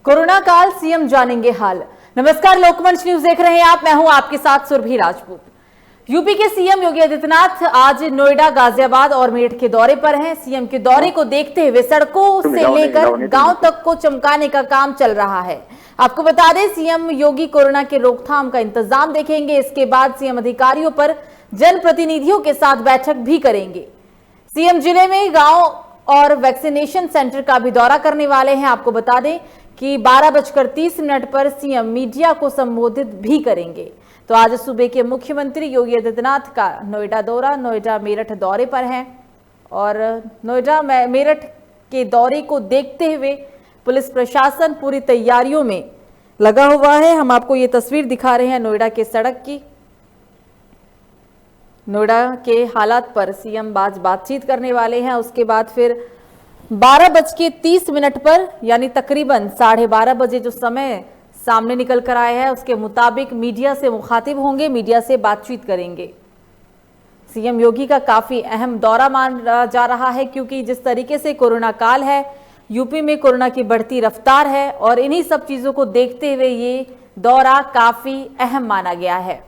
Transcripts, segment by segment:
Corona काल, CM जानेंगे हाल। नमस्कार, लोकमंच न्यूज देख रहे हैं आप। मैं हूं आपके साथ सुरभि राजपूत। यूपी के सीएम योगी आदित्यनाथ आज नोएडा, गाजियाबाद और मेरठ के दौरे पर हैं। सीएम के दौरे को देखते हुए सड़कों से लेकर गांव तक को चमकाने का काम चल रहा है। आपको बता दें, सीएम योगी कोरोना के रोकथाम का इंतजाम देखेंगे। इसके बाद सीएम अधिकारियों पर जनप्रतिनिधियों के साथ बैठक भी करेंगे। सीएम जिले में गांव और वैक्सीनेशन सेंटर का भी दौरा करने वाले हैं। आपको बता दें कि 12:30 पर सीएम मीडिया को संबोधित भी करेंगे। तो आज सूबे के मुख्यमंत्री योगी आदित्यनाथ का नोएडा दौरा, नोएडा मेरठ दौरे पर है और नोएडा मेरठ के दौरे को देखते हुए पुलिस प्रशासन पूरी तैयारियों में लगा हुआ है। हम आपको ये तस्वीर दिखा रहे हैं नोएडा के सड़क की। नोएडा के हालात पर सीएम बातचीत करने वाले हैं। उसके बाद फिर 12:30 पर यानी तकरीबन 12:30 बजे जो समय सामने निकल कर आया है, उसके मुताबिक मीडिया से मुखातिब होंगे, मीडिया से बातचीत करेंगे। सीएम योगी का काफी अहम दौरा माना जा रहा है, क्योंकि जिस तरीके से कोरोना काल है, यूपी में कोरोना की बढ़ती रफ्तार है और इन्हीं सब चीजों को देखते हुए ये दौरा काफी अहम माना गया है।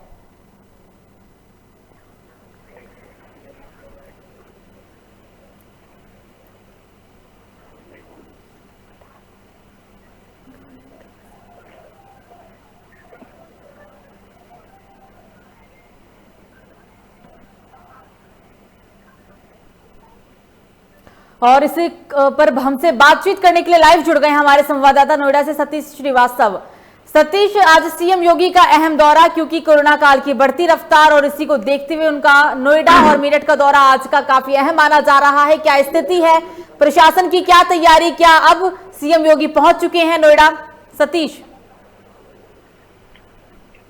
और इसी पर हमसे बातचीत करने के लिए लाइव जुड़ गए हमारे संवाददाता नोएडा से सतीश श्रीवास्तव। सतीश, आज सीएम योगी का अहम दौरा, क्योंकि कोरोना काल की बढ़ती रफ्तार और इसी को देखते हुए उनका नोएडा और मेरठ का दौरा आज का काफी अहम माना जा रहा है। क्या स्थिति है, प्रशासन की क्या तैयारी, क्या अब सीएम योगी पहुंच चुके हैं नोएडा? सतीश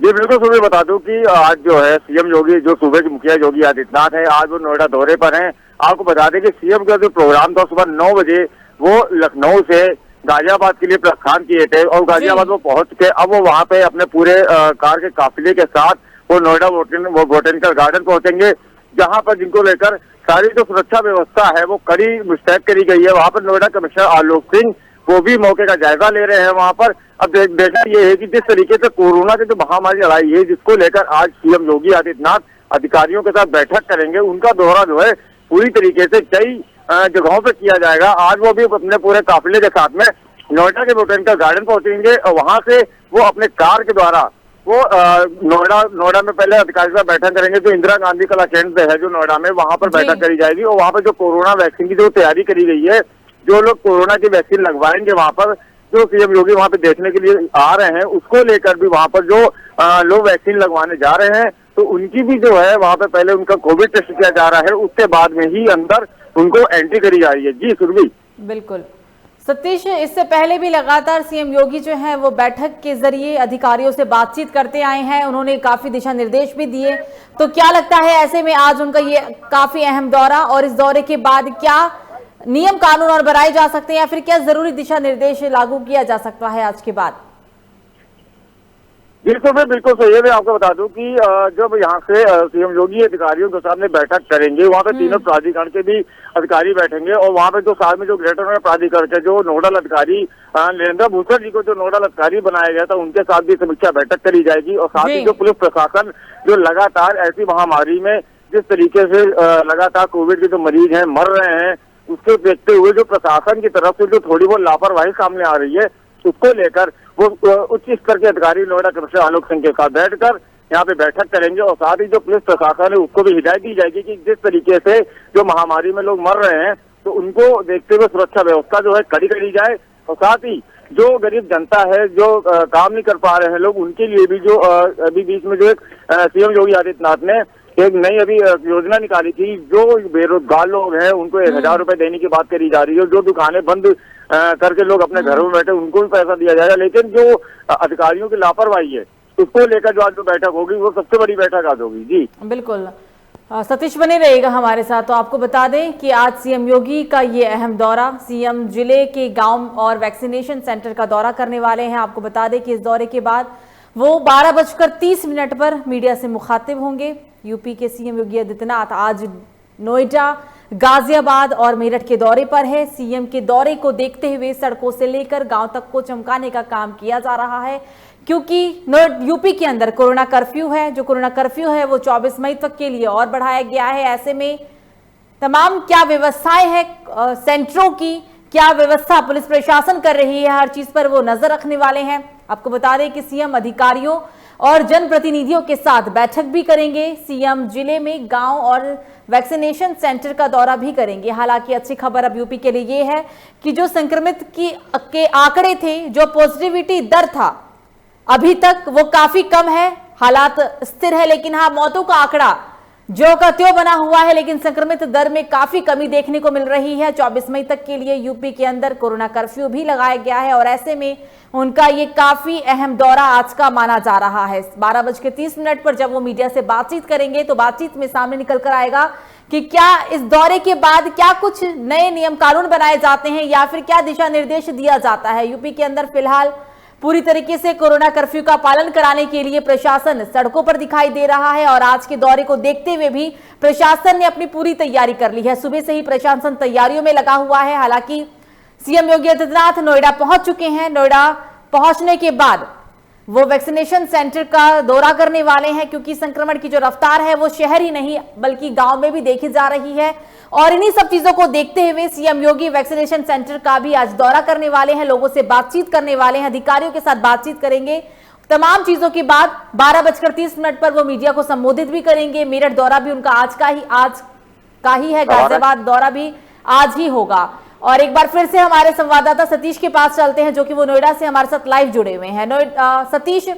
जी बिल्कुल, सुबह बता दूं कि आज जो है सीएम योगी, जो सूबे के मुखिया योगी आदित्यनाथ है, आज वो नोएडा दौरे पर हैं। आपको बता दें कि सीएम का जो प्रोग्राम था सुबह 9 बजे वो लखनऊ से गाजियाबाद के लिए प्रस्थान किए थे और गाजियाबाद वो पहुंच के अब वो वहां पे अपने पूरे कार के काफिले के साथ वो नोएडा बोटेनिकल गार्डन पहुंचेंगे, जहां पर जिनको लेकर सारी जो सुरक्षा व्यवस्था है वो कड़ी मुस्तैद करी गई है। वहां पर नोएडा कमिश्नर आलोक सिंह वो भी मौके का जायजा ले रहे हैं वहां पर। अब देखना ये है कि जिस तरीके से कोरोना की जो महामारी लड़ाई है, जिसको लेकर आज सीएम योगी आदित्यनाथ अधिकारियों के साथ बैठक करेंगे, उनका दौरा जो है पूरी तरीके से कई जगहों पर किया जाएगा। आज वो भी अपने पूरे काफिले के साथ में नोएडा के बोटेनिकल गार्डन पहुंचेंगे और वहां से वो अपने कार के द्वारा वो नोएडा में पहले अधिकारी के साथ बैठक करेंगे। जो इंदिरा गांधी कला केंद्र है जो नोएडा में, वहां पर बैठक करी जाएगी और वहां पर जो कोरोना वैक्सीन की जो तैयारी करी गई है, जो लोग कोरोना की वैक्सीन लगवाएंगे वहां पर, जो सीएम योगी वहां पे देखने के लिए आ रहे हैं, उसको लेकर भी वहां पर जो लोग वैक्सीन लगवाने जा रहे हैं, तो उनकी भी जो है वहां पे पहले उनका कोविड टेस्ट किया जा रहा है, उसके बाद में ही अंदर उनको एंट्री करी जा रही है। जी सुरभि। बिल्कुल सतीश, इससे पहले भी लगातार सीएम योगी जो है वो बैठक के जरिए अधिकारियों से बातचीत करते आए हैं। उन्होंने काफी दिशा निर्देश भी दिए। तो क्या लगता है ऐसे में आज उनका ये काफी अहम दौरा, और इस दौरे के बाद क्या नियम कानून और बनाए जा सकते हैं या फिर क्या जरूरी दिशा निर्देश लागू किया जा सकता है आज के बाद? बिल्कुल सही है। मैं आपको बता दूं कि जब यहाँ से सीएम योगी अधिकारियों के सामने बैठक करेंगे, वहाँ पे तीनों प्राधिकरण के भी अधिकारी बैठेंगे और वहाँ पे जो साथ में जो ग्रेटर नोएडा प्राधिकरण के जो नोडल अधिकारी नरेंद्र भूसर जी को जो नोडल अधिकारी बनाया गया था, उनके साथ भी समीक्षा बैठक करी जाएगी। और साथ ही जो पुलिस प्रशासन जो लगातार ऐसी महामारी में जिस तरीके से लगातार कोविड के जो मरीज हैं मर रहे हैं, उसको देखते हुए जो प्रशासन की तरफ से जो थोड़ी बहुत लापरवाही सामने आ रही है, उसको लेकर वो उच्च स्तर के अधिकारी नोएडा कमिश्नर आलोक सिंह के साथ बैठकर यहाँ पे बैठक करेंगे। और साथ ही जो पुलिस प्रशासन है उसको भी हिदायत दी जाएगी कि जिस तरीके से जो महामारी में लोग मर रहे हैं, तो उनको देखते हुए सुरक्षा व्यवस्था जो है कड़ी करी जाए। और साथ ही जो गरीब जनता है, जो काम नहीं कर पा रहे हैं लोग, उनके लिए भी जो अभी बीच में जो एक सीएम योगी आदित्यनाथ ने एक नई अभी योजना निकाली थी, जो बेरोजगार लोग हैं उनको 1000 रुपए देने की बात करी जा रही है। जो दुकानें बंद करके लोग अपने घरों में बैठे, उनको भी पैसा दिया जाएगा। लेकिन जो अधिकारियों की लापरवाही है, उसको लेकर जो आज जो बैठक होगी वो सबसे बड़ी बैठक आज होगी। जी बिल्कुल, सतीश बने रहेगा हमारे साथ। तो आपको बता दें कि आज सीएम योगी का ये अहम दौरा, सीएम जिले के गांव और वैक्सीनेशन सेंटर का दौरा करने वाले हैं। आपको बता दें कि इस दौरे के बाद वो 12:30 पर मीडिया से मुखातिब होंगे। यूपी के सीएम योगी आदित्यनाथ आज नोएडा, गाजियाबाद और मेरठ के दौरे पर है। सीएम के दौरे को देखते हुए सड़कों से लेकर गांव तक को चमकाने का काम किया जा रहा है, क्योंकि यूपी के अंदर कोरोना कर्फ्यू है। जो कोरोना कर्फ्यू है वो 24 मई तक के लिए और बढ़ाया गया है। ऐसे में तमाम क्या व्यवस्थाएं हैं सेंटरों की, क्या व्यवस्था पुलिस प्रशासन कर रही है, हर चीज पर वो नजर रखने वाले हैं। आपको बता दें कि सीएम अधिकारियों और जनप्रतिनिधियों के साथ बैठक भी करेंगे। सीएम जिले में गांव और वैक्सीनेशन सेंटर का दौरा भी करेंगे। हालांकि अच्छी खबर अब यूपी के लिए ये है कि जो संक्रमित के आंकड़े थे, जो पॉजिटिविटी दर था, अभी तक वो काफी कम है, हालात स्थिर है। लेकिन हाँ, मौतों का आंकड़ा जो का त्यों बना हुआ है, लेकिन संक्रमित दर में काफी कमी देखने को मिल रही है। 24 मई तक के लिए यूपी के अंदर कोरोना कर्फ्यू भी लगाया गया है और ऐसे में उनका ये काफी अहम दौरा आज का माना जा रहा है। 12:30 पर जब वो मीडिया से बातचीत करेंगे तो बातचीत में सामने निकल कर आएगा कि क्या इस दौरे के बाद क्या कुछ नए नियम कानून बनाए जाते हैं या फिर क्या दिशा निर्देश दिया जाता है। यूपी के अंदर फिलहाल पूरी तरीके से कोरोना कर्फ्यू का पालन कराने के लिए प्रशासन सड़कों पर दिखाई दे रहा है और आज के दौरे को देखते हुए भी प्रशासन ने अपनी पूरी तैयारी कर ली है। सुबह से ही प्रशासन तैयारियों में लगा हुआ है। हालांकि सीएम योगी आदित्यनाथ नोएडा पहुंच चुके हैं। नोएडा पहुंचने के बाद वो वैक्सीनेशन सेंटर का दौरा करने वाले हैं, क्योंकि संक्रमण की जो रफ्तार है वो शहर ही नहीं बल्कि गांव में भी देखी जा रही है। और इन्हीं सब चीजों को देखते हुए सीएम योगी वैक्सीनेशन सेंटर का भी आज दौरा करने वाले हैं, लोगों से बातचीत करने वाले हैं, अधिकारियों के साथ बातचीत करेंगे। तमाम चीजों के बाद 12:30 पर वो मीडिया को संबोधित भी करेंगे। मेरठ दौरा भी उनका आज का ही है, गाजियाबाद दौरा भी आज ही होगा। और एक बार फिर से हमारे संवाददाता सतीश के पास चलते हैं, जो कि वो नोएडा से हमारे साथ लाइव जुड़े हुए हैं। सतीश,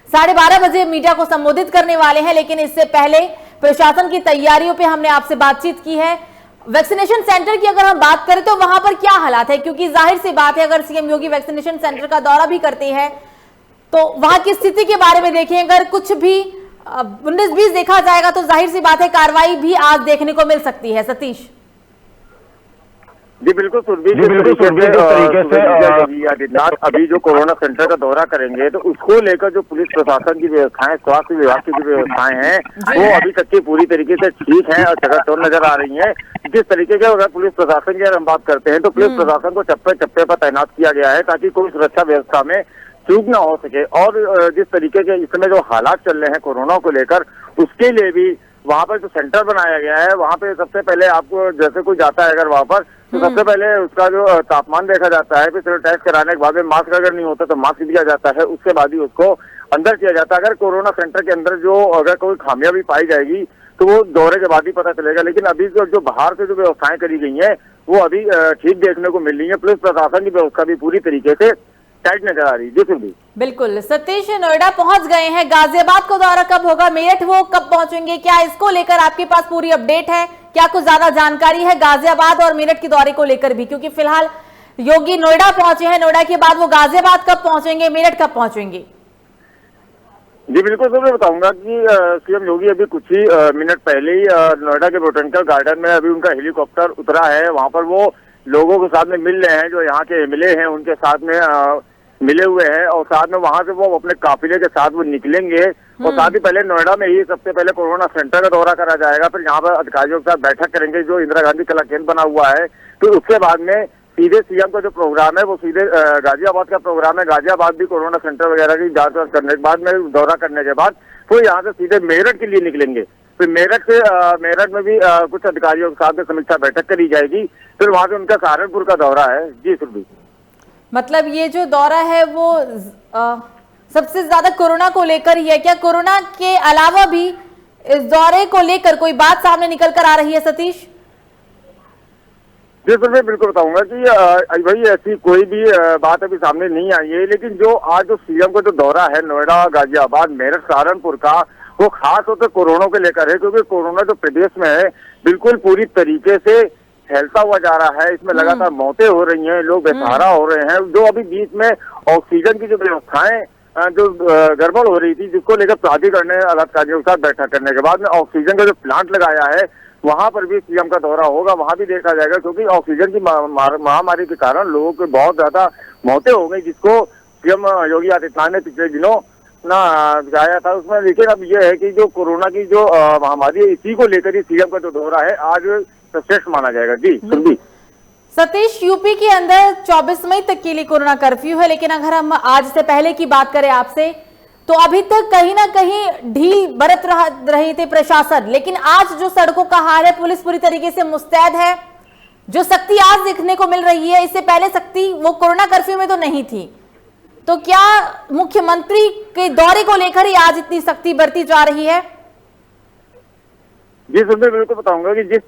12:30 बजे मीडिया को संबोधित करने वाले हैं, लेकिन इससे पहले प्रशासन की तैयारियों पे हमने आपसे बातचीत की है। वैक्सीनेशन सेंटर की अगर हम बात करें तो वहां पर क्या हालात है, क्योंकि जाहिर सी बात है अगर सीएम योगी वैक्सीनेशन सेंटर का दौरा भी करते हैं तो वहां की स्थिति के बारे में देखें, अगर कुछ भी 19-20 देखा जाएगा तो जाहिर सी बात है कार्रवाई भी आज देखने को मिल सकती है। सतीश जी बिल्कुल सुरभीर, जिस तरीके से योगी आदित्यनाथ अभी जो कोरोना सेंटर का दौरा करेंगे तो उसको लेकर जो पुलिस प्रशासन की व्यवस्थाएं, स्वास्थ्य विभाग की जो व्यवस्थाएं हैं वो अभी तक की पूरी तरीके से ठीक है और चकाचौंध नजर आ रही हैं। जिस तरीके के अगर पुलिस प्रशासन की अगर हम बात करते हैं तो पुलिस प्रशासन को चप्पे चप्पे पर तैनात किया गया है ताकि कोई सुरक्षा व्यवस्था में चूक न हो सके। और जिस तरीके के इस समय जो हालात चल रहे हैं कोरोना को लेकर, उसके लिए भी वहाँ पर जो सेंटर बनाया गया है वहाँ पे सबसे पहले आपको जैसे कोई जाता है अगर वहाँ पर तो सबसे पहले उसका जो तापमान देखा जाता है, फिर टेस्ट कराने के बाद में मास्क अगर नहीं होता तो मास्क दिया जाता है, उसके बाद ही उसको अंदर किया जाता है। अगर कोरोना सेंटर के अंदर जो अगर कोई खामियां भी पाई जाएगी तो वो दौरे के बाद ही पता चलेगा। लेकिन अभी जो बाहर से जो व्यवस्थाएं करी गई हैं वो अभी ठीक देखने को मिल रही है। पुलिस प्रशासन की व्यवस्था भी पूरी तरीके से टाइट नजर आ रही है। जी सुरभि, बिल्कुल। सतीश, नोएडा पहुंच गए हैं, गाजियाबाद को दौरा कब होगा, मेरठ वो कब पहुंचेंगे, क्या इसको लेकर आपके पास पूरी अपडेट है, क्या कुछ ज्यादा जानकारी है गाजियाबाद और मेरठ के दौरे को लेकर भी, क्योंकि फिलहाल योगी नोएडा पहुंचे हैं, नोएडा के बाद वो गाजियाबाद कब पहुंचेंगे, मेरठ कब पहुंचेंगे? जी बिल्कुल सर, मैं बताऊंगा कि सीएम योगी अभी कुछ ही मिनट पहले ही नोएडा के बोटेनिकल गार्डन में अभी उनका हेलीकॉप्टर उतरा है। वहां पर वो लोगों के साथ में मिल रहे हैं, जो यहाँ के एमएलए हैं उनके साथ में मिले हुए हैं और साथ में वहां से वो अपने काफिले के साथ वो निकलेंगे। और साथ ही पहले नोएडा में ही सबसे पहले कोरोना सेंटर का दौरा करा जाएगा, फिर यहाँ पर अधिकारियों के साथ बैठक करेंगे जो इंदिरा गांधी कला केंद्र बना हुआ है। तो उसके बाद में सीधे सीएम का जो प्रोग्राम है वो सीधे गाजियाबाद का प्रोग्राम है। गाजियाबाद भी कोरोना सेंटर वगैरह की जांच करने के बाद में दौरा करने के बाद तो यहाँ से सीधे मेरठ के लिए निकलेंगे। फिर मेरठ में भी कुछ अधिकारियों के साथ समीक्षा बैठक करी जाएगी। फिर वहां से उनका सहारनपुर का दौरा है। जी सुरभि, मतलब ये जो दौरा है वो सबसे ज्यादा कोरोना को लेकर ही है, क्या कोरोना के अलावा भी इस दौरे को लेकर कोई बात सामने निकल कर आ रही है? सतीश जी सर, मैं बिल्कुल बताऊंगा कि भाई ऐसी कोई भी बात अभी सामने नहीं आई है। लेकिन जो आज जो सीएम का जो दौरा है नोएडा, गाजियाबाद, मेरठ, सहारनपुर का, वो खास तौर पर कोरोना को लेकर है, क्योंकि कोरोना जो प्रदेश में है बिल्कुल पूरी तरीके से फैलता हुआ जा रहा है। इसमें लगातार मौतें हो रही हैं, लोग बेसहारा हो रहे हैं। जो अभी बीच में ऑक्सीजन की जो व्यवस्थाएं जो गड़बड़ हो रही थी, जिसको लेकर प्राधिकरण ने अधिकारियों के साथ बैठक करने के बाद में ऑक्सीजन का जो प्लांट लगाया है वहां पर भी सीएम का दौरा होगा, वहां भी देखा जाएगा। क्योंकि ऑक्सीजन की महामारी के कारण लोगों को बहुत ज्यादा मौतें हो गई, जिसको सीएम योगी आदित्यनाथ ने पिछले दिनों अपना गाया था उसमें। लेकिन अब ये है कि जो कोरोना की जो महामारी है, इसी को लेकर ही सीएम का जो दौरा है आज श्रेष्ठ माना जाएगा। जी सुरभि। सतीश, यूपी के अंदर 24 मई तक के लिए कोरोना कर्फ्यू है, लेकिन अगर हम आज से पहले की बात करें आपसे, तो अभी तक कहीं ना कहीं ढील बरत रहे थे प्रशासन, लेकिन आज जो सड़कों का हाल है, पुलिस पूरी तरीके से मुस्तैद है। जो सख्ती आज देखने को मिल रही है, इससे पहले सख्ती वो कोरोना कर्फ्यू में तो नहीं थी। तो क्या मुख्यमंत्री के दौरे को लेकर ही आज इतनी सख्ती बरती जा रही है? जी सुनते बिल्कुल बताऊंगा कि जिस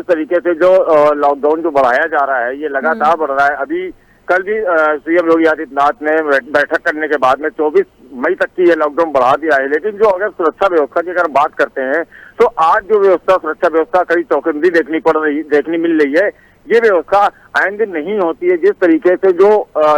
तरीके से जो लॉकडाउन जो बढ़ाया जा रहा है, ये लगातार बढ़ रहा है। अभी कल भी सीएम योगी आदित्यनाथ ने बैठक करने के बाद में 24 मई तक की ये लॉकडाउन बढ़ा दिया है। लेकिन जो अगर सुरक्षा व्यवस्था की अगर बात करते हैं, तो आज जो व्यवस्था सुरक्षा व्यवस्था कई चौकन्नी देखनी मिल रही है। ये व्यवस्था आए दिन नहीं होती है। जिस तरीके से जो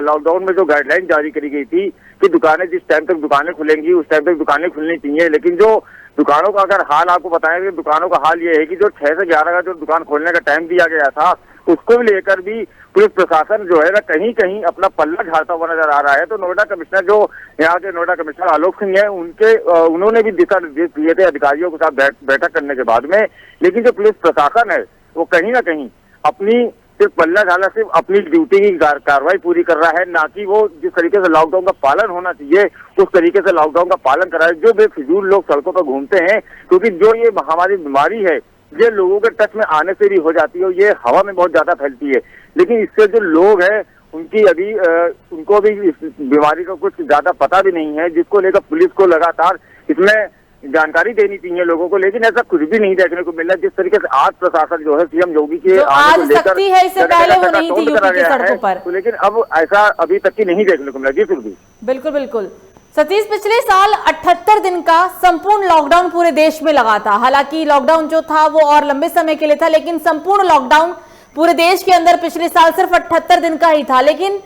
लॉकडाउन में जो गाइडलाइन जारी करी गई थी कि दुकानें जिस टाइम तक दुकानें खुलेंगी उस टाइम तक दुकानें खुलनी चाहिए, लेकिन जो दुकानों का अगर हाल आपको बताएं, दुकानों का हाल ये है कि जो 6 से 11 का जो दुकान खोलने का टाइम दिया गया था, उसको भी लेकर भी पुलिस प्रशासन जो है ना कहीं कहीं अपना पल्ला झाड़ता हुआ नजर आ रहा है। तो नोएडा कमिश्नर जो यहाँ के नोएडा कमिश्नर आलोक सिंह है, उन्होंने भी दिशा निर्देश दिए थे अधिकारियों के साथ बैठक करने के बाद में। लेकिन जो पुलिस प्रशासन है वो कहीं ना कहीं अपनी सिर्फ पल्ला झाला सिर्फ अपनी ड्यूटी की कार्रवाई पूरी कर रहा है, ना कि वो जिस तरीके से लॉकडाउन का पालन होना चाहिए उस तरीके से लॉकडाउन का पालन कर रहा है। जो बेफिजूल लोग सड़कों पर घूमते हैं, क्योंकि जो ये महामारी बीमारी है ये लोगों के टच में आने से भी हो जाती है, ये हवा में बहुत ज्यादा फैलती है। लेकिन इससे जो लोग हैं उनकी अभी उनको भी इस बीमारी का कुछ ज्यादा पता भी नहीं है, जिसको लेकर पुलिस को लगातार इसमें जानकारी देनी चाहिए लोगों को। लेकिन ऐसा कुछ भी नहीं देखने को मिल रहा। जिस तरीके से आज प्रशासन जो है सीएम योगी के आने को लेकर है, इससे पहले वो नहीं थी यूपी की सड़कों पर, तो लेकिन अब ऐसा अभी तक की नहीं देखने को मिला। जी सुरभि। बिल्कुल बिल्कुल सतीश, पिछले साल 78 दिन का संपूर्ण लॉकडाउन पूरे देश में लगा था। हालांकि लॉकडाउन जो था वो और लंबे समय के लिए था, लेकिन संपूर्ण लॉकडाउन पूरे देश के अंदर पिछले साल सिर्फ 78 दिन का ही था। लेकिन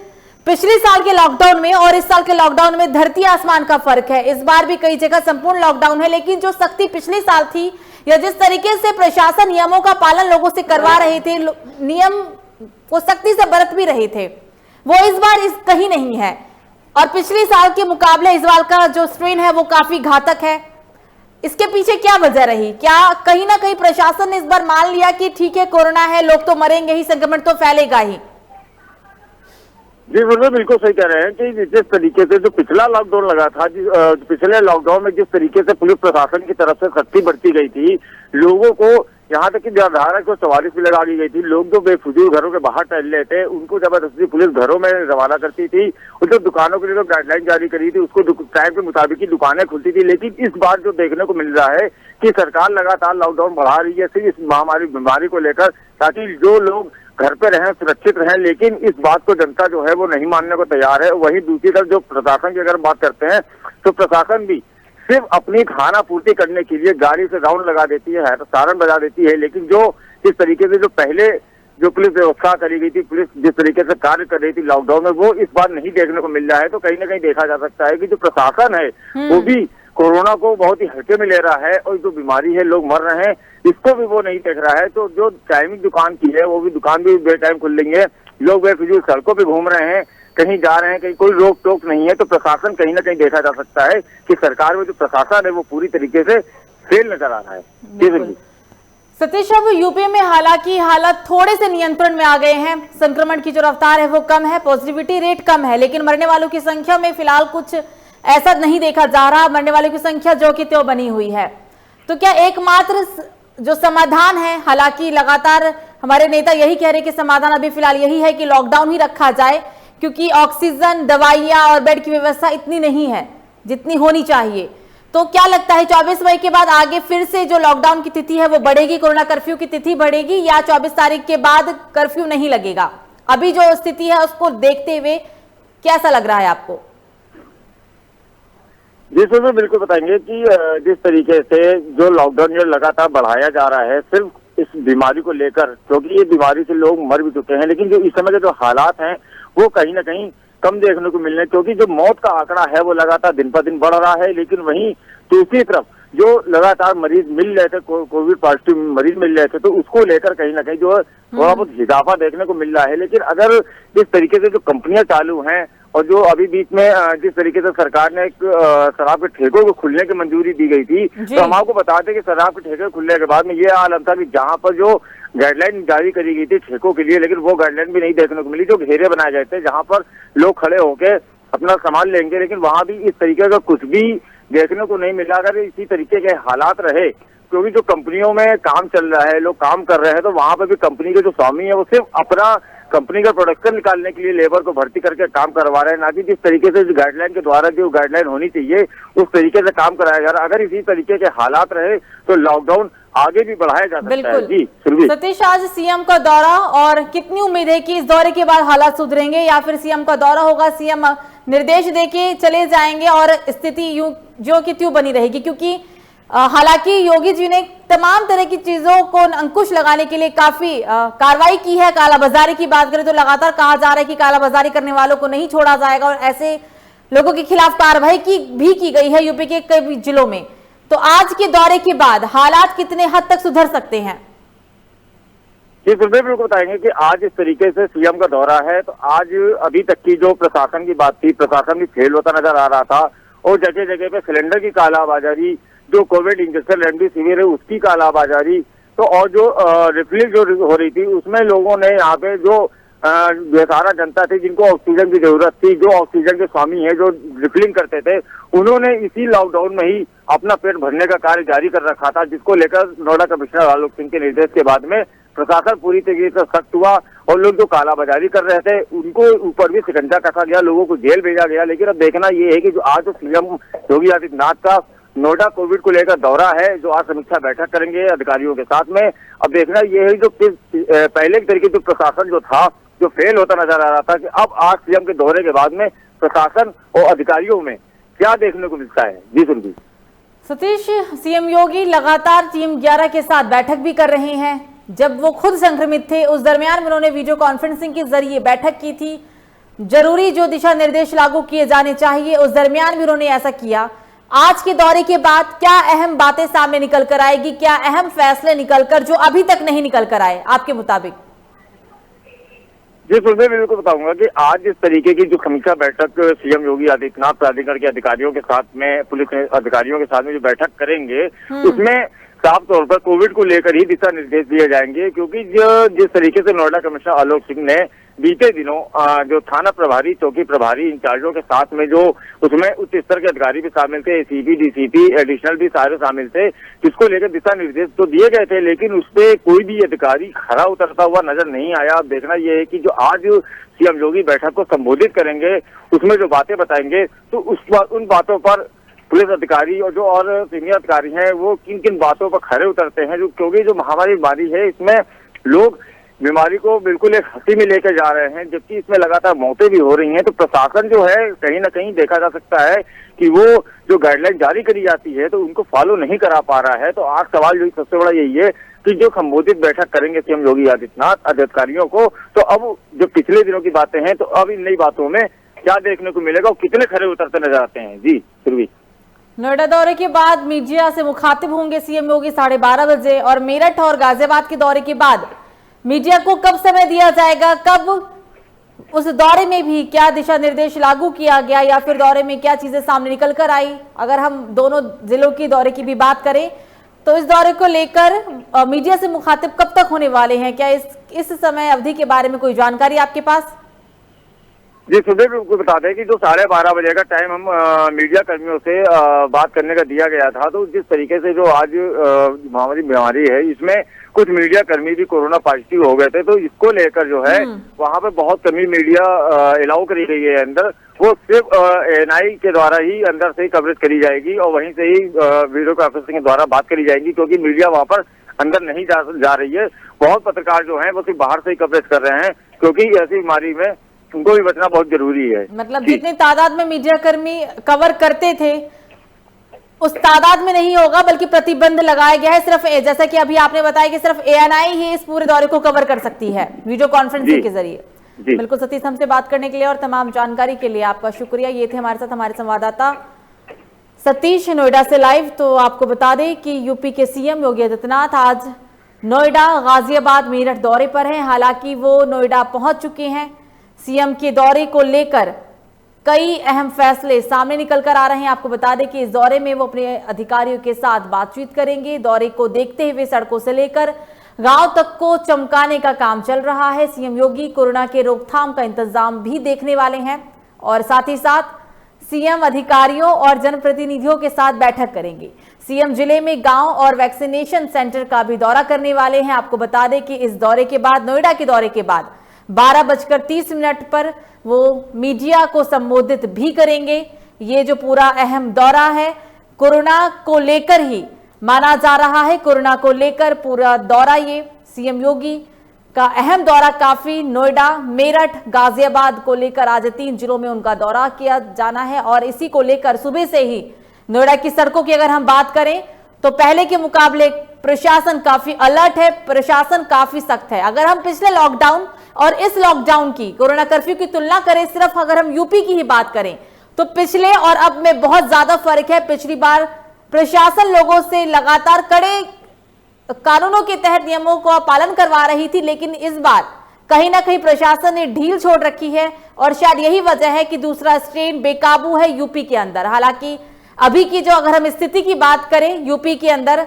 पिछले साल के लॉकडाउन में और इस साल के लॉकडाउन में धरती आसमान का फर्क है। इस बार भी कई जगह संपूर्ण लॉकडाउन है, लेकिन जो सख्ती पिछले साल थी या जिस तरीके से प्रशासन नियमों का पालन लोगों से करवा रहे थे, नियम को सख्ती से बरत भी रहे थे, वो इस बार कहीं नहीं है। और पिछले साल के मुकाबले इस बार का जो स्ट्रेन है वो काफी घातक है। इसके पीछे क्या वजह रही? क्या कहीं ना कहीं प्रशासन ने इस बार मान लिया कि ठीक है कोरोना है, लोग तो मरेंगे ही, संक्रमण तो फैलेगा ही? जी बिल्कुल सही कह रहे हैं कि जिस तरीके से जो पिछला लॉकडाउन लगा था, पिछले लॉकडाउन में जिस तरीके से पुलिस प्रशासन की तरफ से सख्ती बरती गई थी, लोगों को यहाँ तक कि धारा को 44 भी लगा दी गई थी। लोग जो बेफिजूल घरों के बाहर टहल रहे थे उनको जबरदस्ती पुलिस घरों में रवाना करती थी, और जो दुकानों के लिए जो गाइडलाइन जारी करी थी उसको टाइम के मुताबिक ही दुकानें खुलती थी। लेकिन इस बार जो देखने को मिल रहा है कि सरकार लगातार लॉकडाउन बढ़ा रही है सिर्फ इस महामारी बीमारी को लेकर, ताकि जो लोग घर पे रहें, सुरक्षित रहें। लेकिन इस बात को जनता जो है वो नहीं मानने को तैयार है। वहीं दूसरी तरफ जो प्रशासन की अगर बात करते हैं, तो प्रशासन भी सिर्फ अपनी खाना पूर्ति करने के लिए गाड़ी से राउंड लगा देती है, सायरन बजा देती है। लेकिन जो इस तरीके से जो पहले जो पुलिस व्यवस्था करी गई थी, पुलिस जिस तरीके से कार्य कर रही थी लॉकडाउन में, वो इस बार नहीं देखने को मिल रहा है। तो कहीं ना कहीं देखा जा सकता है कि जो प्रशासन है वो भी कोरोना को बहुत ही हल्के में ले रहा है, और जो बीमारी है लोग मर रहे हैं इसको भी वो नहीं देख रहा है। तो जो टाइमिंग दुकान की है वो भी दुकान भी बेटाइम खुल लेंगे, लोग बेफिजूल सड़कों पे घूम रहे हैं, कहीं जा रहे हैं, कहीं कोई रोक टोक नहीं है। तो प्रशासन कहीं ना कहीं देखा जा सकता है कि सरकार में जो प्रशासन है वो पूरी तरीके से फेल नजर आ रहा है। सतीश, अब यूपी में हालांकि हालात थोड़े से नियंत्रण में आ गए हैं, संक्रमण की जो रफ्तार है वो कम है, पॉजिटिविटी रेट कम है, लेकिन मरने वालों की संख्या में फिलहाल कुछ ऐसा नहीं देखा जा रहा। मरने वालों की संख्या जो कि त्यों बनी हुई है। तो क्या एकमात्र जो समाधान है, हालांकि लगातार हमारे नेता यही कह रहे हैं कि समाधान अभी फिलहाल यही है कि लॉकडाउन ही रखा जाए, क्योंकि ऑक्सीजन, दवाइयां और बेड की व्यवस्था इतनी नहीं है जितनी होनी चाहिए। तो क्या लगता है 24 मई के बाद आगे फिर से जो लॉकडाउन की तिथि है वो बढ़ेगी, कोरोना कर्फ्यू की तिथि बढ़ेगी, या 24 तारीख के बाद कर्फ्यू नहीं लगेगा? अभी जो स्थिति है उसको देखते हुए कैसा लग रहा है आपको? जी सर, बिल्कुल बताएंगे कि जिस तरीके से जो लॉकडाउन जो लगातार बढ़ाया जा रहा है सिर्फ इस बीमारी को लेकर, क्योंकि ये बीमारी से लोग मर भी चुके हैं, लेकिन जो इस समय के जो हालात हैं वो कहीं ना कहीं कम देखने को मिल रहे हैं, क्योंकि जो मौत का आंकड़ा है वो लगातार दिन पर दिन बढ़ रहा है। लेकिन वहीं दूसरी तरफ जो लगातार मरीज मिल रहे थे, कोविड पॉजिटिव मरीज मिल रहे थे, तो उसको लेकर कहीं ना कहीं जो है थोड़ा बहुत इजाफा देखने को मिल रहा है। लेकिन अगर इस तरीके से जो कंपनियां चालू हैं और जो अभी बीच में जिस तरीके से सरकार ने एक शराब के ठेकों को खुलने की मंजूरी दी गई थी, तो हम आपको बता दें कि शराब के ठेके खुलने के बाद में ये आलम था कि जहां पर जो गाइडलाइन जारी करी गई थी ठेकों के लिए, लेकिन वो गाइडलाइन भी नहीं देखने को मिली। जो घेरे बनाए गए थे जहां पर लोग खड़े होके अपना सामान लेंगे, लेकिन वहां भी इस तरीके का कुछ भी देखने को नहीं मिला। अगर इसी तरीके के हालात रहे, क्योंकि जो कंपनियों में काम चल रहा है, लोग काम कर रहे हैं, तो वहां पर भी कंपनी के जो स्वामी है वो सिर्फ अपना कंपनी का प्रोडक्शन निकालने के लिए लेबर को भर्ती करके काम करवा रहे हैं, ना कि जिस तरीके से गाइडलाइन के द्वारा जो गाइडलाइन होनी चाहिए उस तरीके से काम कराया जा रहा है। अगर इसी तरीके के हालात रहे तो लॉकडाउन आगे भी बढ़ाया जा सकता है। जी सुरभि। सतीश, आज सीएम का दौरा, और कितनी उम्मीद है कि इस दौरे के बाद हालात सुधरेंगे, या फिर सीएम का दौरा होगा, सीएम निर्देश देके चले जाएंगे और स्थिति यूं जो कि त्यों बनी रहेगी? क्योंकि हालांकि योगी जी ने तमाम तरह की चीजों को अंकुश लगाने के लिए काफी कार्रवाई की है। कालाबाजारी की बात करें तो लगातार कहा जा रहा है कि कालाबाजारी करने वालों को नहीं छोड़ा जाएगा, और ऐसे लोगों के खिलाफ कार्रवाई भी की गई है यूपी के कई जिलों में। तो आज के दौरे के बाद हालात कितने हद तक सुधर सकते हैं? जी बिल्कुल बताएंगे कि आज इस तरीके से सीएम का दौरा है, तो आज अभी तक की जो प्रशासन की बात थी, प्रशासन भी फेल होता नजर आ रहा था, और जगह जगह पे सिलेंडर की कालाबाजारी, जो कोविड इंजेक्शन रेमडेसिविर है उसकी कालाबाजारी, तो और जो रिफिलिंग जो हो रही थी उसमें लोगों ने यहाँ पे जो बेसहारा जनता थी जिनको ऑक्सीजन की जरूरत थी, जो ऑक्सीजन के स्वामी है, जो रिफिलिंग करते थे, उन्होंने इसी लॉकडाउन में ही अपना पेट भरने का कार्य जारी कर रखा था, जिसको लेकर नोएडा कमिश्नर आलोक सिंह के निर्देश के बाद में प्रशासन पूरी तरीके से सख्त हुआ, और लोग जो कालाबाजारी कर रहे थे उनको ऊपर भी शिकंजा कसा गया, लोगों को जेल भेजा गया। लेकिन अब देखना ये है कि जो आज सीएम योगी आदित्यनाथ का नोएडा कोविड को लेकर दौरा है, जो आज समीक्षा बैठक करेंगे अधिकारियों के साथ में, अब देखना ये है जो पहले की तरीके जो प्रशासन जो था जो फेल होता नजर आ रहा था, कि अब आज सीएम के दौरे के बाद में प्रशासन और अधिकारियों में क्या देखने को मिलता है। जी सुनती सतीश, सीएम योगी लगातार टीम 11 के साथ बैठक भी कर रहे हैं। जब वो खुद संक्रमित थे उस दरमियान में उन्होंने वीडियो कॉन्फ्रेंसिंग के जरिए बैठक की थी, जरूरी जो दिशा निर्देश लागू किए जाने चाहिए उस दरमियान भी उन्होंने ऐसा किया। आज के दौरे के बाद क्या अहम बातें सामने निकल कर आएगी, क्या अहम फैसले निकल कर जो अभी तक नहीं निकल कर आए आपके मुताबिक? जी सुनते बिल्कुल बताऊंगा कि आज इस तरीके की जो समीक्षा बैठक सीएम योगी आदित्यनाथ प्राधिकरण के अधिकारियों के साथ में, पुलिस अधिकारियों के साथ में जो बैठक करेंगे उसमें साफ तौर पर कोविड को लेकर ही दिशा निर्देश दिए जाएंगे, क्योंकि जिस तरीके से नोएडा कमिश्नर आलोक सिंह ने बीते दिनों जो थाना प्रभारी, चौकी प्रभारी इंचार्जों के साथ में जो उसमें उच्च स्तर के अधिकारी भी शामिल थे, एसीपी, डीसीपी, एडिशनल भी सारे शामिल थे, जिसको लेकर दिशा निर्देश तो दिए गए थे, लेकिन उस पर कोई भी अधिकारी खरा उतरता हुआ नजर नहीं आया। अब देखना यह है कि जो आज सीएम योगी बैठक को संबोधित करेंगे उसमें जो बातें बताएंगे, तो उन बातों पर पुलिस अधिकारी और जो और सीनियर अधिकारी हैं वो किन किन बातों पर खरे उतरते हैं, जो क्योंकि जो महामारी बीमारी है इसमें लोग बीमारी को बिल्कुल एक हंसी में लेकर जा रहे हैं, जबकि इसमें लगातार मौतें भी हो रही हैं। तो प्रशासन जो है कहीं ना कहीं देखा जा सकता है कि वो जो गाइडलाइन जारी करी जाती है तो उनको फॉलो नहीं करा पा रहा है। तो आज सवाल जो सबसे बड़ा यही है कि जो संबोधित बैठक करेंगे सीएम योगी आदित्यनाथ अधिकारियों को, तो अब जो पिछले दिनों की बातें हैं तो अब इन नई बातों में क्या देखने को मिलेगा और कितने खरे उतरते नजर आते हैं। जी सुरभि। नोएडा दौरे के बाद मीडिया से मुखातिब होंगे सीएम योगी 12:30 बजे, और मेरठ और गाजियाबाद के दौरे के बाद मीडिया को कब समय दिया जाएगा, कब उस दौरे में भी क्या दिशा निर्देश लागू किया गया या फिर दौरे में क्या चीजें सामने निकल कर आई? अगर हम दोनों जिलों की दौरे की भी बात करें तो इस दौरे को लेकर मीडिया से मुखातिब कब तक होने वाले हैं? क्या इस समय अवधि के बारे में कोई जानकारी आपके पास? जी सुधीर को बता दें कि जो 12:30 बजे का टाइम हम मीडिया कर्मियों से बात करने का दिया गया था, तो जिस तरीके से जो आज महामारी बीमारी है इसमें कुछ मीडिया कर्मी भी कोरोना पॉजिटिव हो गए थे, तो इसको लेकर जो है वहां पे बहुत कमी मीडिया अलाउ करी गई है अंदर। वो सिर्फ एएनआई के द्वारा ही अंदर से ही कवरेज करी जाएगी और वहीं से ही वीडियो कॉन्फ्रेंसिंग के द्वारा बात करी जाएगी, क्योंकि मीडिया वहां पर अंदर नहीं जा रही है। बहुत पत्रकार जो है वो सिर्फ बाहर से ही कवरेज कर रहे हैं, क्योंकि ऐसी बीमारी में उनको भी बचना बहुत जरूरी है। मतलब जितनी तादाद में मीडिया कर्मी कवर करते थे उस तादाद में नहीं होगा, बल्कि प्रतिबंध लगाया गया है। सिर्फ जैसा कि अभी आपने बताया कि सिर्फ एएनआई ही इस पूरे दौरे को कवर कर सकती है वीडियो कॉन्फ्रेंसिंग के जरिए। बिल्कुल सतीश, हमसे बात करने के लिए और तमाम जानकारी के लिए आपका शुक्रिया। ये थे हमारे साथ हमारे संवाददाता सतीश नोएडा से लाइव। तो आपको बता दें कि यूपी के सीएम योगी आदित्यनाथ आज नोएडा, गाजियाबाद, मेरठ दौरे पर हैं। हालांकि वो नोएडा पहुंच चुके हैं। सीएम के दौरे को लेकर कई अहम फैसले सामने निकल कर आ रहे हैं। आपको बता दें कि इस दौरे में वो अपने अधिकारियों के साथ बातचीत करेंगे। दौरे को देखते हुए सड़कों से लेकर गांव तक को चमकाने का काम चल रहा है। सीएम योगी कोरोना के रोकथाम का इंतजाम भी देखने वाले हैं और साथ ही साथ सीएम अधिकारियों और जनप्रतिनिधियों के साथ बैठक करेंगे। सीएम जिले में गांव और वैक्सीनेशन सेंटर का भी दौरा करने वाले हैं। आपको बता दें कि इस दौरे के बाद, नोएडा के दौरे के बाद 12:30 पर वो मीडिया को संबोधित भी करेंगे। ये जो पूरा अहम दौरा है कोरोना को लेकर ही माना जा रहा है। कोरोना को लेकर पूरा दौरा, ये सीएम योगी का अहम दौरा काफी नोएडा, मेरठ, गाजियाबाद को लेकर आज 3 जिलों में उनका दौरा किया जाना है और इसी को लेकर सुबह से ही नोएडा की सड़कों की अगर हम बात करें तो पहले के मुकाबले प्रशासन काफी अलर्ट है, प्रशासन काफी सख्त है। अगर हम पिछले लॉकडाउन और इस लॉकडाउन की, कोरोना कर्फ्यू की तुलना करें, सिर्फ अगर हम यूपी की ही बात करें तो पिछले और अब में बहुत ज्यादा फर्क है। पिछली बार प्रशासन लोगों से लगातार कड़े कानूनों के तहत नियमों का पालन करवा रही थी, लेकिन इस बार कहीं ना कहीं प्रशासन ने ढील छोड़ रखी है और शायद यही वजह है कि दूसरा स्ट्रेन बेकाबू है यूपी के अंदर। हालांकि अभी की जो अगर हम स्थिति की बात करें यूपी के अंदर,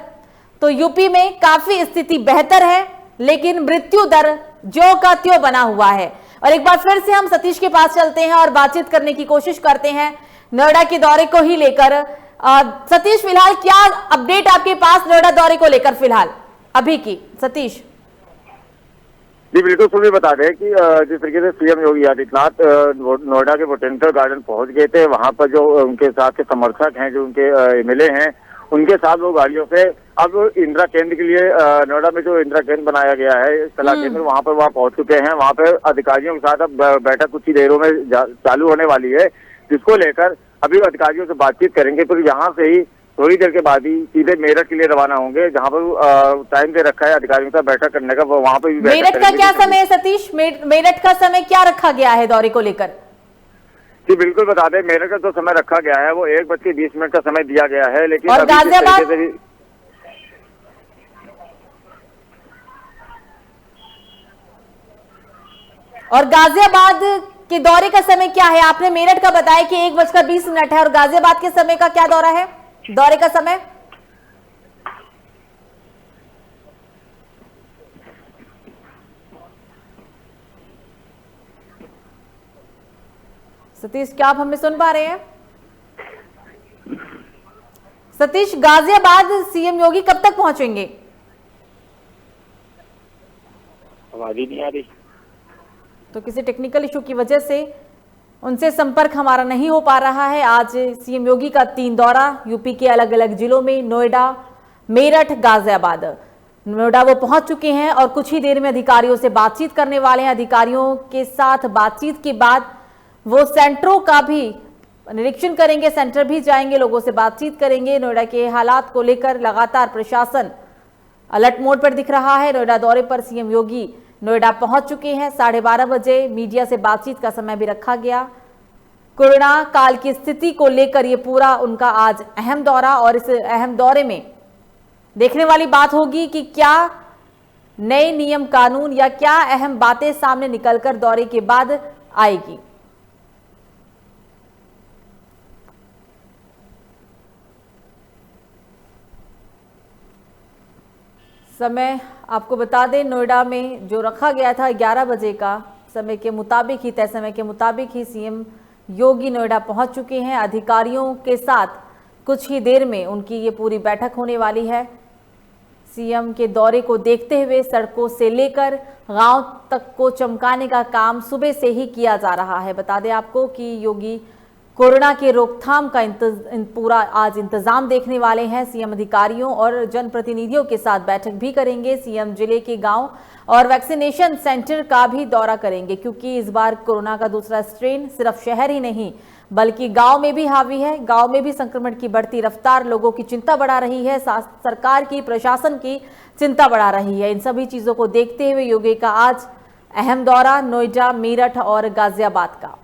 तो यूपी में काफी स्थिति बेहतर है, लेकिन मृत्यु दर ज्यों का त्यों बना हुआ है। और एक बार फिर से हम सतीश के पास चलते हैं और बातचीत करने की कोशिश करते हैं नोएडा के दौरे को ही लेकर। सतीश, फिलहाल क्या अपडेट आपके पास नोएडा दौरे को लेकर फिलहाल अभी की? सतीश जी बिल्कुल, सुबह बता दें कि जिस तरीके से सीएम योगी आदित्यनाथ नोएडा के बोटेनिकल गार्डन पहुंच गए थे, वहां पर जो उनके साथ के समर्थक हैं, जो उनके एमएलए हैं, उनके साथ वो गाड़ियों से अब इंदिरा केंद्र के लिए, नोएडा में जो इंदिरा केंद्र बनाया गया है कला केंद्र, वहां पर वहाँ पहुंच चुके हैं। वहां पर अधिकारियों के साथ अब बैठक कुछ ही देरों में चालू होने वाली है, जिसको लेकर अभी अधिकारियों से बातचीत करेंगे। फिर यहाँ से ही थोड़ी देर के बाद ही सीधे मेरठ के लिए रवाना होंगे, जहाँ पर टाइम दे रखा है अधिकारियों का बैठक करने का, वहाँ पर भी मेरठ का क्या समय है सतीश? मेरठ का समय क्या रखा गया है दौरे को लेकर? जी बिल्कुल बता दें, मेरठ का जो समय रखा गया है वो 1:20 का समय दिया गया है, लेकिन और गाजियाबाद के दौरे का समय क्या है? आपने मेरठ का बताया कि 1:20 है और गाजियाबाद के समय का क्या दौरा है, दौरे का समय? सतीश, क्या आप हमें सुन पा रहे हैं? सतीश, गाजियाबाद सीएम योगी कब तक पहुंचेंगे? आवाज ही नहीं आ रही। तो किसी टेक्निकल इशू की वजह से उनसे संपर्क हमारा नहीं हो पा रहा है। आज सीएम योगी का 3 दौरा यूपी के अलग अलग जिलों में, नोएडा, मेरठ, गाजियाबाद। नोएडा वो पहुंच चुके हैं और कुछ ही देर में अधिकारियों से बातचीत करने वाले हैं। अधिकारियों के साथ बातचीत के बाद वो सेंटरों का भी निरीक्षण करेंगे, सेंटर भी जाएंगे, लोगों से बातचीत करेंगे। नोएडा के हालात को लेकर लगातार प्रशासन अलर्ट मोड पर दिख रहा है। नोएडा दौरे पर सीएम योगी नोएडा पहुंच चुके हैं। 12:30 बजे मीडिया से बातचीत का समय भी रखा गया। कोरोना काल की स्थिति को लेकर ये पूरा उनका आज अहम दौरा, और इस अहम दौरे में देखने वाली बात होगी कि क्या नए नियम कानून या क्या अहम बातें सामने निकलकर दौरे के बाद आएगी। समय आपको बता दें, नोएडा में जो रखा गया था 11 बजे का समय के मुताबिक ही, तय समय के मुताबिक ही सीएम योगी नोएडा पहुंच चुके हैं। अधिकारियों के साथ कुछ ही देर में उनकी ये पूरी बैठक होने वाली है। सीएम के दौरे को देखते हुए सड़कों से लेकर गांव तक को चमकाने का काम सुबह से ही किया जा रहा है। बता दें आपको कि योगी कोरोना के रोकथाम का पूरा आज इंतजाम देखने वाले हैं। सीएम अधिकारियों और जनप्रतिनिधियों के साथ बैठक भी करेंगे। सीएम जिले के गांव और वैक्सीनेशन सेंटर का भी दौरा करेंगे, क्योंकि इस बार कोरोना का दूसरा स्ट्रेन सिर्फ शहर ही नहीं बल्कि गांव में भी हावी है। गांव में भी संक्रमण की बढ़ती रफ्तार लोगों की चिंता बढ़ा रही है, सरकार की, प्रशासन की चिंता बढ़ा रही है। इन सभी चीजों को देखते हुए योगी का आज अहम दौरा नोएडा, मेरठ और गाजियाबाद का।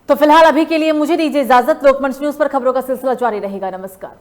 तो फिलहाल अभी के लिए मुझे दीजिए इजाजत। लोकमंच न्यूज पर खबरों का सिलसिला जारी रहेगा। नमस्कार।